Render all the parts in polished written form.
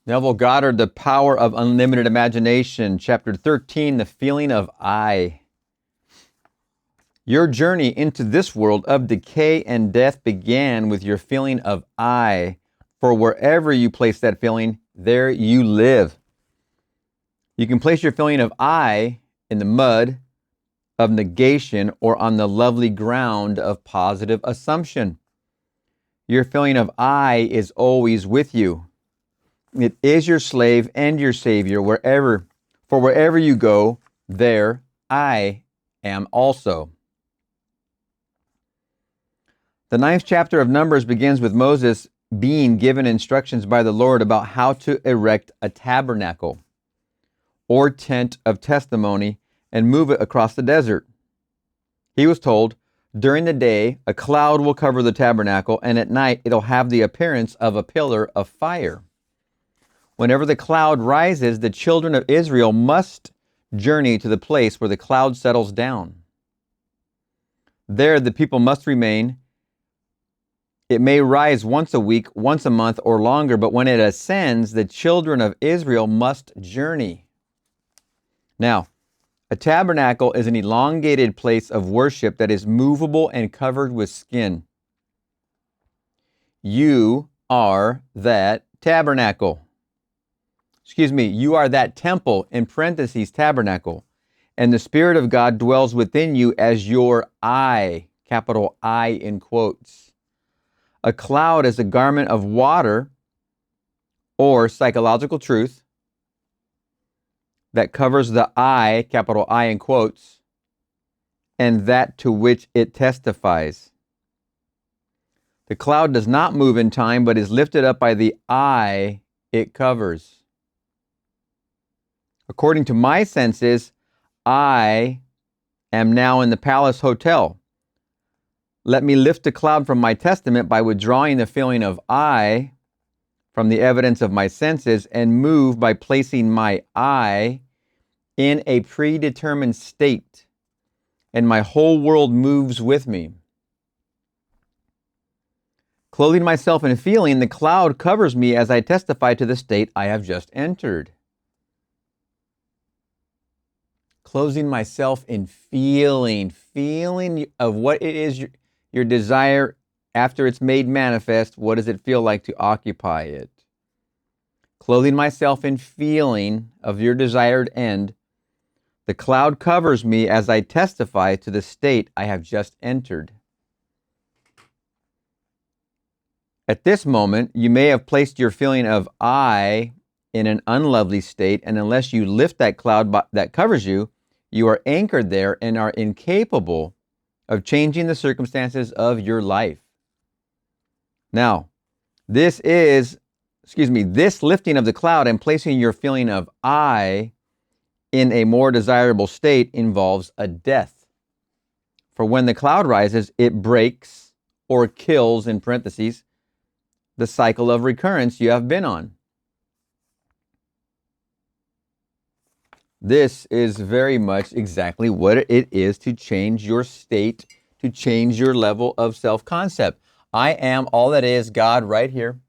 Neville Goddard, The Power of Unlimited Imagination, Chapter 13, The Feeling of I. Your journey into this world of decay and death began with your feeling of I, for wherever you place that feeling, there you live. You can place your feeling of I in the mud of negation or on the lovely ground of positive assumption. Your feeling of I is always with you. It is your slave and your savior for wherever you go, there I am also. The 9th chapter of Numbers begins with Moses being given instructions by the Lord about how to erect a tabernacle or tent of testimony and move it across the desert. He was told, during the day, a cloud will cover the tabernacle, and at night it'll have the appearance of a pillar of fire. Whenever the cloud rises, the children of Israel must journey to the place where the cloud settles down. There the people must remain. It may rise once a week, once a month, or longer, but when it ascends, the children of Israel must journey. Now, a tabernacle is an elongated place of worship that is movable and covered with skin. You are that tabernacle. You are that temple, in parentheses, tabernacle, and the Spirit of God dwells within you as your I, capital I in quotes. A cloud is a garment of water or psychological truth that covers the I, capital I in quotes, and that to which it testifies. The cloud does not move in time, but is lifted up by the I it covers. According to my senses, I am now in the Palace Hotel. Let me lift the cloud from my testament by withdrawing the feeling of I from the evidence of my senses and move by placing my I in a predetermined state, and my whole world moves with me. Clothing myself in feeling, the cloud covers me as I testify to the state I have just entered. Closing myself in feeling of what it is your desire after it's made manifest. What does it feel like to occupy it? Clothing myself in feeling of your desired end. The cloud covers me as I testify to the state I have just entered. At this moment, you may have placed your feeling of I in an unlovely state, and unless you lift that cloud that covers you, you are anchored there and are incapable of changing the circumstances of your life. Now, this lifting of the cloud and placing your feeling of I in a more desirable state involves a death. For when the cloud rises, it breaks or kills, in parentheses, the cycle of recurrence you have been on. This is very much exactly what it is to change your state, to change your level of self-concept. I am all that is God right here.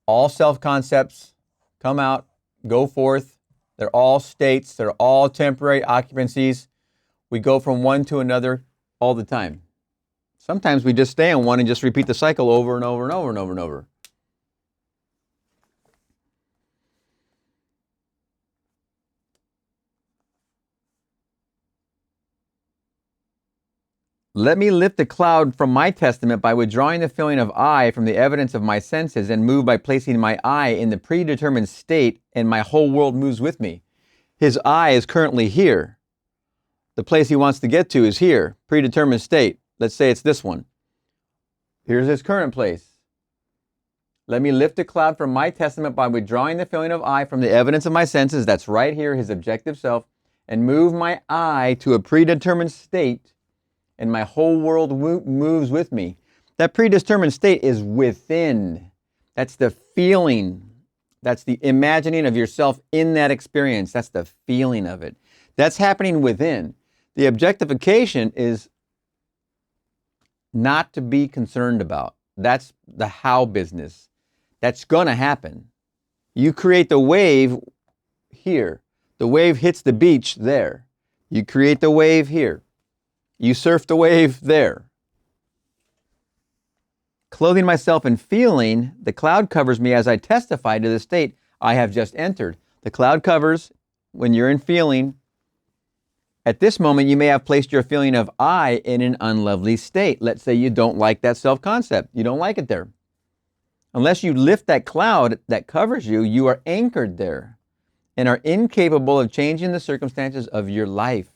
All self-concepts come out, go forth. They're all states. They're all temporary occupancies. We go from one to another all the time. Sometimes we just stay on one and just repeat the cycle over and over and over and over and over. Let me lift the cloud from my testament by withdrawing the feeling of I from the evidence of my senses and move by placing my I in the predetermined state, and my whole world moves with me. His I is currently here. The place he wants to get to is here, predetermined state. Let's say it's this one. Here's his current place. Let me lift the cloud from my testament by withdrawing the feeling of I from the evidence of my senses, that's right here, his objective self, and move my I to a predetermined state, and my whole world moves with me. That predetermined state is within. That's the feeling. That's the imagining of yourself in that experience. That's the feeling of it. That's happening within. The objectification is not to be concerned about. That's the how business. That's going to happen. You create the wave here. The wave hits the beach there. You create the wave here. You surf the wave there. Clothing myself in feeling, the cloud covers me as I testify to the state I have just entered. The cloud covers when you're in feeling. At this moment, you may have placed your feeling of I in an unlovely state. Let's say you don't like that self-concept. You don't like it there. Unless you lift that cloud that covers you, you are anchored there and are incapable of changing the circumstances of your life.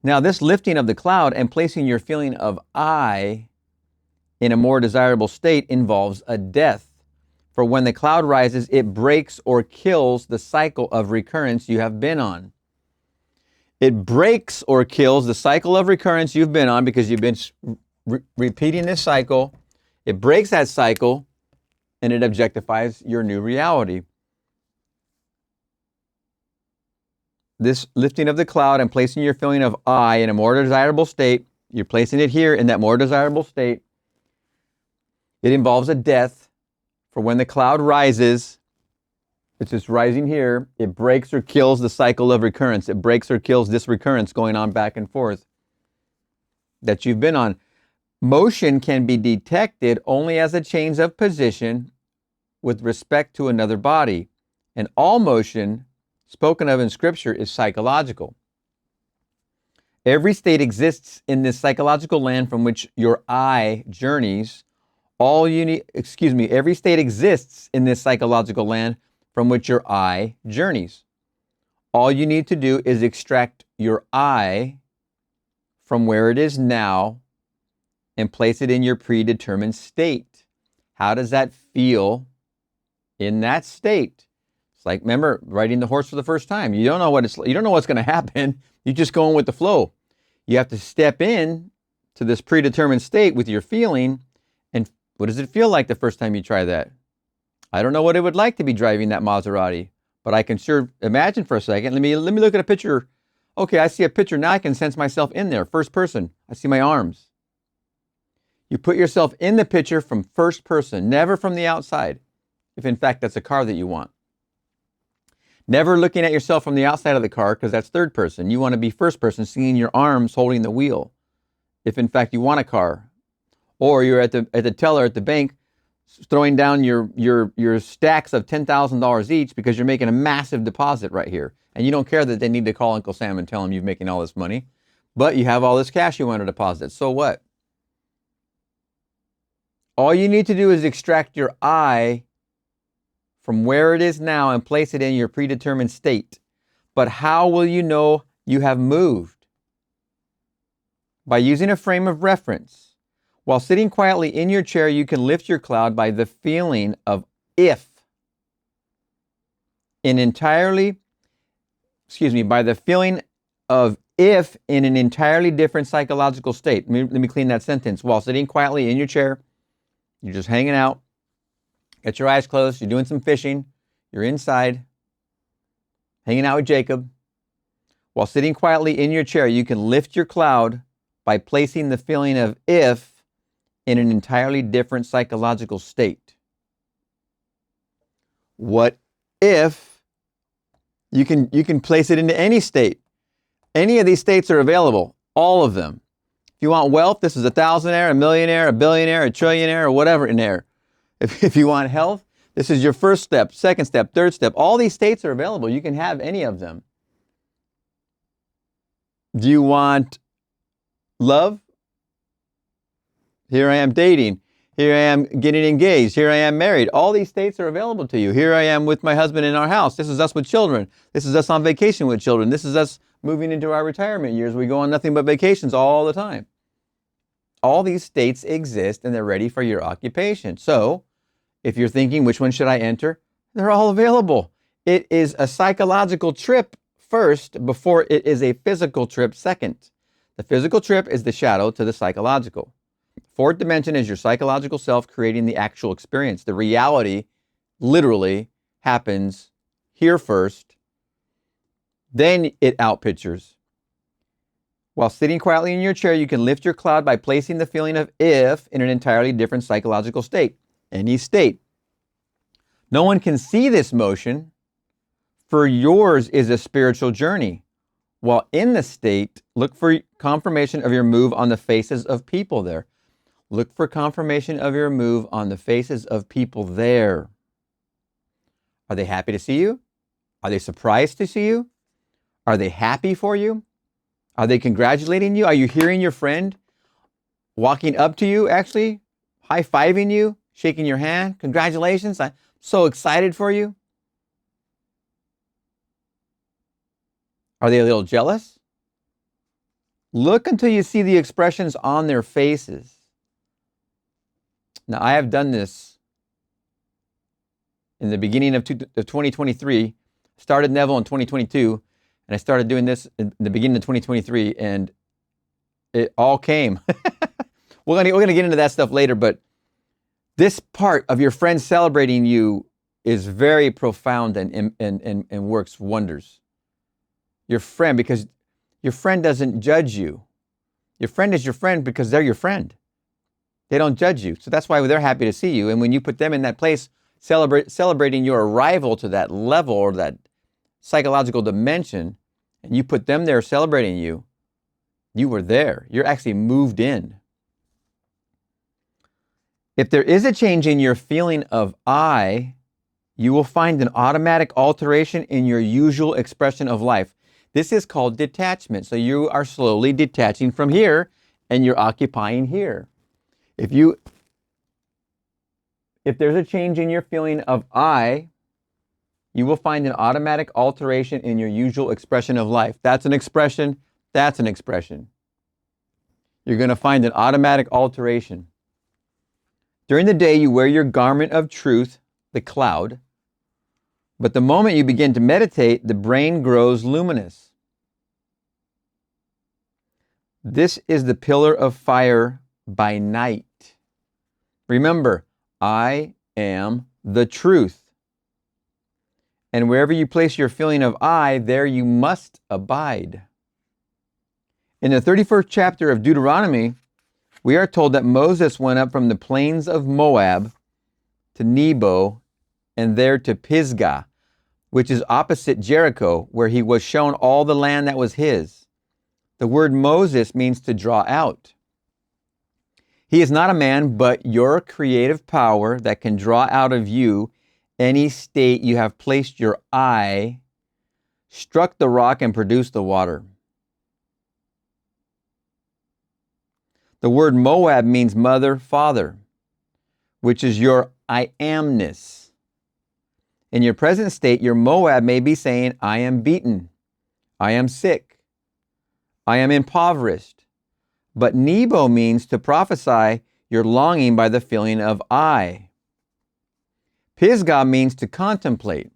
Now, this lifting of the cloud and placing your feeling of I in a more desirable state involves a death. For when the cloud rises, it breaks or kills the cycle of recurrence you have been on. It breaks or kills the cycle of recurrence you've been on because you've been repeating this cycle. It breaks that cycle and it objectifies your new reality. This lifting of the cloud and placing your feeling of I in a more desirable state, you're placing it here in that more desirable state. It involves a death. For when the cloud rises, it's just rising here, it breaks or kills the cycle of recurrence. It breaks or kills this recurrence going on back and forth that you've been on. Motion can be detected only as a change of position with respect to another body. And all motion spoken of in Scripture is psychological. Every state exists in this psychological land from which your I journeys. Every state exists in this psychological land from which your I journeys. All you need to do is extract your I from where it is now and place it in your predetermined state. How does that feel in that state? It's like, remember, riding the horse for the first time. You don't know what's going to happen. You're just going with the flow. You have to step in to this predetermined state with your feeling. And what does it feel like the first time you try that? I don't know what it would like to be driving that Maserati, but I can sure imagine for a second. Let me look at a picture. Okay, I see a picture. Now I can sense myself in there, first person. I see my arms. You put yourself in the picture from first person, never from the outside, if in fact that's a car that you want. Never looking at yourself from the outside of the car, because that's third person. You want to be first person, seeing your arms holding the wheel, if in fact you want a car. Or you're at the teller at the bank, throwing down your stacks of $10,000 each because you're making a massive deposit right here. And you don't care that they need to call Uncle Sam and tell him you're making all this money, but you have all this cash you want to deposit. So what? All you need to do is extract your I from where it is now and place it in your predetermined state. But how will you know you have moved? By using a frame of reference. While sitting quietly in your chair, you can lift your cloud by the feeling of if in an entirely different psychological state. Let me clean that sentence. While sitting quietly in your chair, you're just hanging out, got your eyes closed, you're doing some fishing, you're inside, hanging out with Jacob. While sitting quietly in your chair, you can lift your cloud by placing the feeling of if in an entirely different psychological state. What if you can place it into any state? Any of these states are available, all of them. If you want wealth, this is a thousandaire, a millionaire, a billionaire, a trillionaire, or whatever in there. If you want health, this is your first step, second step, third step. All these states are available. You can have any of them. Do you want love? Here I am dating. Here I am getting engaged. Here I am married. All these states are available to you. Here I am with my husband in our house. This is us with children. This is us on vacation with children. This is us moving into our retirement years. We go on nothing but vacations all the time. All these states exist and they're ready for your occupation. So if you're thinking, which one should I enter? They're all available. It is a psychological trip first before it is a physical trip second. The physical trip is the shadow to the psychological. Fourth dimension is your psychological self creating the actual experience. The reality literally happens here first, then it outpictures. While sitting quietly in your chair, you can lift your cloud by placing the feeling of if in an entirely different psychological state. any state. No one can see this motion, for yours is a spiritual journey. While in the state, look for confirmation of your move on the faces of people there. Look for confirmation of your move on the faces of people there. Are they happy to see you? Are they surprised to see you? Are they happy for you? Are they congratulating you? Are you hearing your friend walking up to you, actually high-fiving you, shaking your hand? Congratulations, I'm so excited for you. Are they a little jealous? Look until you see the expressions on their faces. Now, I have done this in the beginning of 2023, started Neville in 2022, and I started doing this in the beginning of 2023, and it all came. We're gonna get into that stuff later, but this part of your friend celebrating you is very profound and works wonders. Your friend, because your friend doesn't judge you. Your friend is your friend because they're your friend. They don't judge you. So that's why they're happy to see you. And when you put them in that place, celebrating your arrival to that level or that psychological dimension, and you put them there celebrating you, you were there. You're actually moved in. If there is a change in your feeling of I, you will find an automatic alteration in your usual expression of life. This is called detachment. So you are slowly detaching from here and you're occupying here. If there's a change in your feeling of I, you will find an automatic alteration in your usual expression of life. That's an expression. That's an expression. You're going to find an automatic alteration. During the day, you wear your garment of truth, the cloud. But the moment you begin to meditate, the brain grows luminous. This is the pillar of fire by night. Remember, I am the truth. And wherever you place your feeling of I, there you must abide. In the 31st chapter of Deuteronomy, we are told that Moses went up from the plains of Moab to Nebo and there to Pisgah, which is opposite Jericho, where he was shown all the land that was his. The word Moses means to draw out. He is not a man, but your creative power that can draw out of you any state you have placed your eye, struck the rock and produced the water. The word Moab means mother, father, which is your I amness. In your present state, your Moab may be saying, I am beaten, I am sick, I am impoverished. But Nebo means to prophesy your longing by the feeling of I. Pisgah means to contemplate.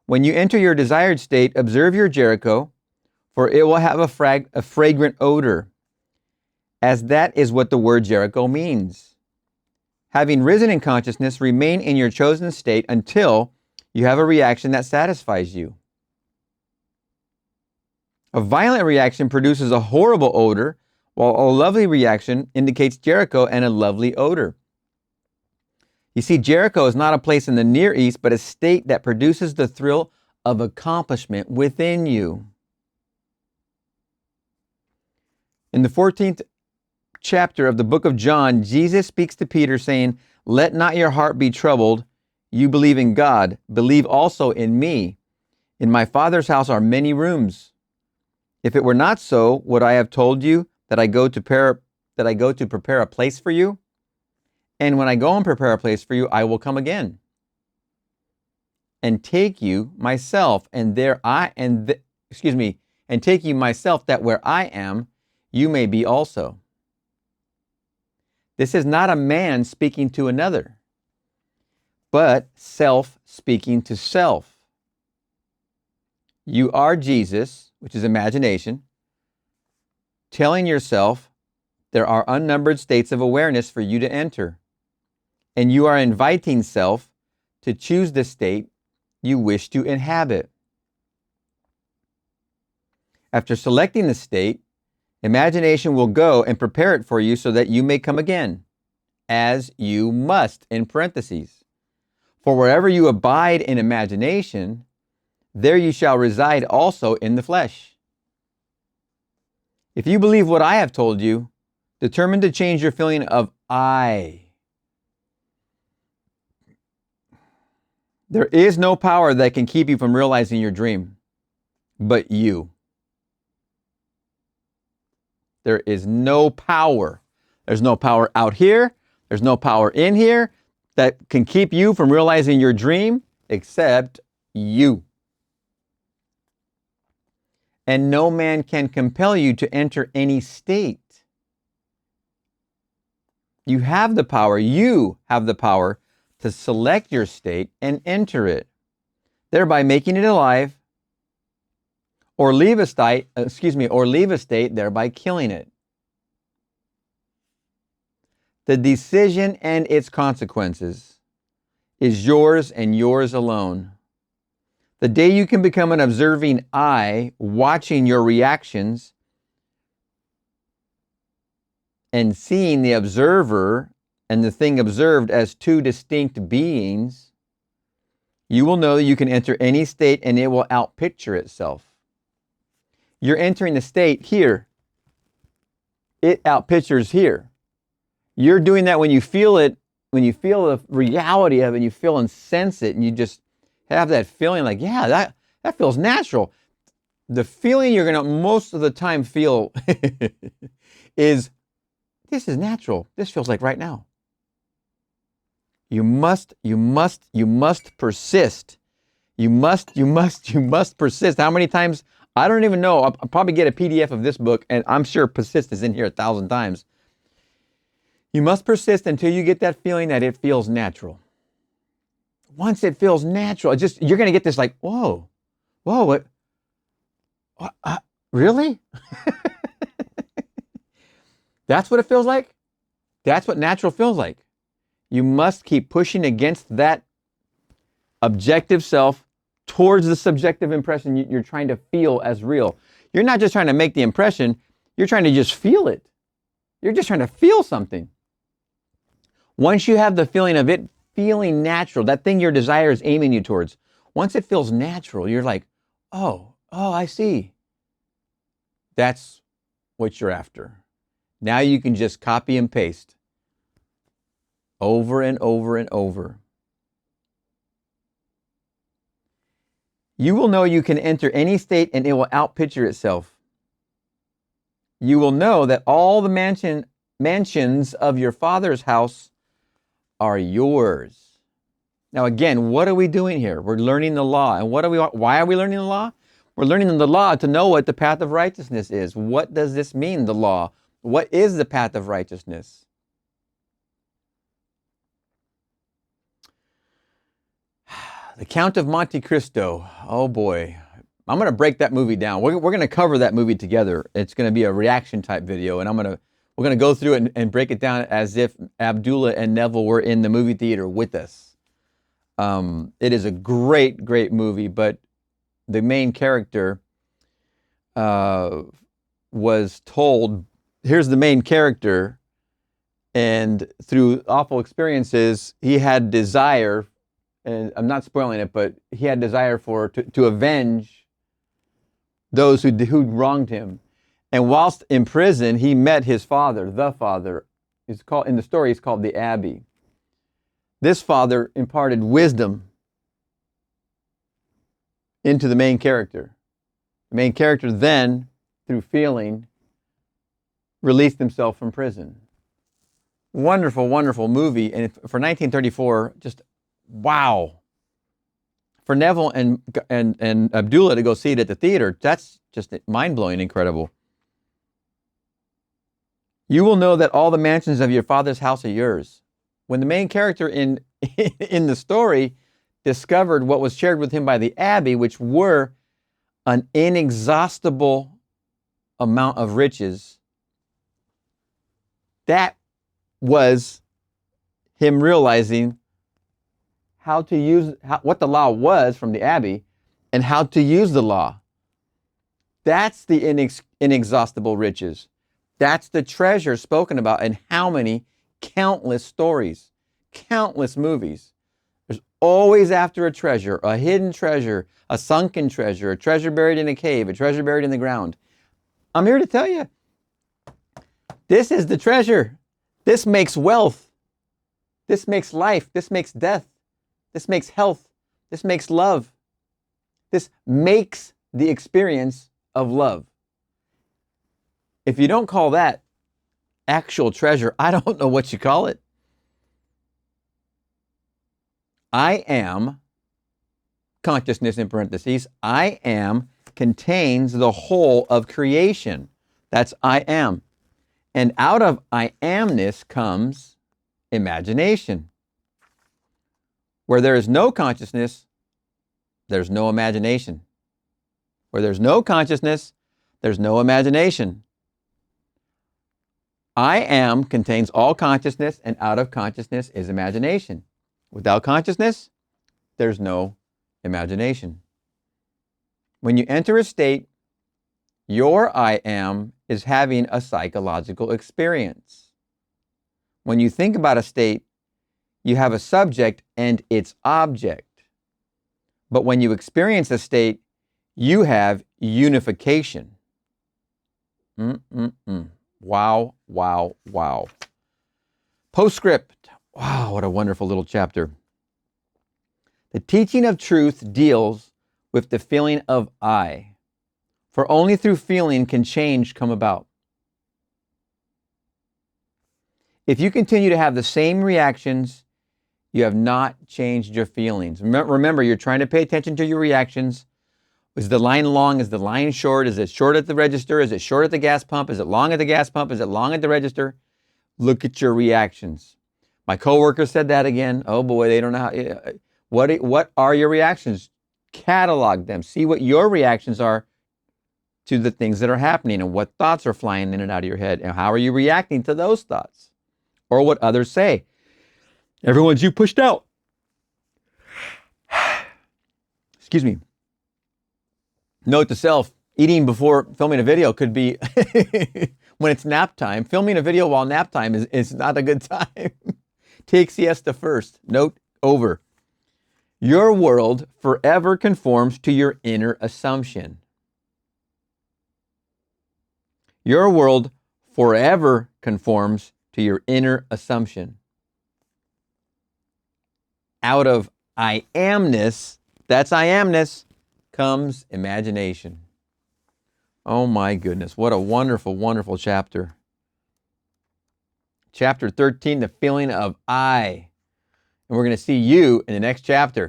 When you enter your desired state, observe your Jericho, for it will have a fragrant odor, as that is what the word Jericho means. Having risen in consciousness, remain in your chosen state until you have a reaction that satisfies you. A violent reaction produces a horrible odor, while a lovely reaction indicates Jericho and a lovely odor. You see, Jericho is not a place in the Near East, but a state that produces the thrill of accomplishment within you. In the 14th chapter of the book of John, Jesus speaks to Peter saying, let not your heart be troubled. You believe in God, believe also in me. In my Father's house are many rooms. If it were not so, would I have told you that I go to prepare a place for you? And when I go and prepare a place for you, I will come again and take you myself, and take you myself, that where I am, you may be also. This is not a man speaking to another, but self speaking to self. You are Jesus, which is imagination, telling yourself there are unnumbered states of awareness for you to enter. And you are inviting self to choose the state you wish to inhabit. After selecting the state, imagination will go and prepare it for you so that you may come again. as you must, in parentheses. For wherever you abide in imagination, there you shall reside also in the flesh. If you believe what I have told you, determine to change your feeling of I. There is no power that can keep you from realizing your dream, but you. There is no power. There's no power out here. There's no power in here that can keep you from realizing your dream except you. And no man can compel you to enter any state. You have the power. You have the power to select your state and enter it, thereby making it alive, or leave a state, thereby killing it. The decision and its consequences is yours and yours alone. The day you can become an observing eye, watching your reactions and seeing the observer and the thing observed as two distinct beings, you will know that you can enter any state and it will outpicture itself. You're entering the state here. It outpictures here. You're doing that when you feel it, when you feel the reality of it, and you feel and sense it, and you just have that feeling like, yeah, that feels natural. The feeling you're going to most of the time feel is, this is natural. This feels like right now. You must persist. You must persist. How many times? I don't even know. I'll probably get a PDF of this book, and I'm sure persist is in here 1,000 times. You must persist until you get that feeling that it feels natural. Once it feels natural, you're going to get this like, whoa, what really? That's what it feels like? That's what natural feels like. You must keep pushing against that objective self towards the subjective impression you're trying to feel as real. You're not just trying to make the impression, you're trying to just feel it. You're just trying to feel something. Once you have the feeling of it feeling natural, that thing your desire is aiming you towards, once it feels natural, you're like, oh, I see. That's what you're after. Now you can just copy and paste over and over and over. You will know you can enter any state and it will outpicture itself. You will know that all the mansions of your Father's house are yours. Now again, what are we doing here? We're learning the law. And why are we learning the law? We're learning the law to know what the path of righteousness is. What does this mean, the law? What is the path of righteousness? The Count of Monte Cristo. Oh boy. I'm going to break that movie down. We're going to cover that movie together. It's going to be a reaction type video, and we're going to go through it and break it down as if Abdullah and Neville were in the movie theater with us. It is a great, great movie, but the main character was told, here's the main character, and through awful experiences, he had desire, and I'm not spoiling it, but he had desire to avenge those who wronged him. And whilst in prison, he met his father, the father. In the story, he's called the Abbey. This father imparted wisdom into the main character. The main character then, through feeling, released himself from prison. Wonderful, wonderful movie. And for 1934, just wow. For Neville and Abdullah to go see it at the theater, that's just mind-blowing, incredible. You will know that all the mansions of your Father's house are yours. When the main character in the story discovered what was shared with him by the Abbey, which were an inexhaustible amount of riches, that was him realizing how to use what the law was from the Abbey and how to use the law. That's the inexhaustible riches. That's the treasure spoken about, and how many countless stories, countless movies. There's always after a treasure, a hidden treasure, a sunken treasure, a treasure buried in a cave, a treasure buried in the ground. I'm here to tell you, this is the treasure. This makes wealth. This makes life. This makes death. This makes health. This makes love. This makes the experience of love. If you don't call that actual treasure, I don't know what you call it. I am, consciousness in parentheses, I am contains the whole of creation. That's I am. And out of I amness comes imagination. Where there is no consciousness, there's no imagination. Where there's no consciousness, there's no imagination. I am contains all consciousness, and out of consciousness is imagination. Without consciousness, there's no imagination. When you enter a state, your I am is having a psychological experience. When you think about a state, you have a subject and its object. But when you experience a state, you have unification. Wow, wow, wow. Postscript. Wow, what a wonderful little chapter. The teaching of truth deals with the feeling of I, for only through feeling can change come about. If you continue to have the same reactions, you have not changed your feelings. Remember, you're trying to pay attention to your reactions. Is the line long? Is the line short? Is it short at the register? Is it short at the gas pump? Is it long at the gas pump? Is it long at the register? Look at your reactions. My coworker said that again. Oh boy, they don't know how. What are your reactions? Catalog them. See what your reactions are to the things that are happening and what thoughts are flying in and out of your head and how are you reacting to those thoughts or what others say. Everyone's you pushed out. Excuse me. Note to self, eating before filming a video could be when it's nap time. Filming a video while nap time is not a good time. Take siesta first. Note over. Your world forever conforms to your inner assumption. Your world forever conforms to your inner assumption. Out of I amness, that's I amness, comes imagination. Oh my goodness, what a wonderful, wonderful chapter. Chapter 13, the feeling of I. And we're going to see you in the next chapter.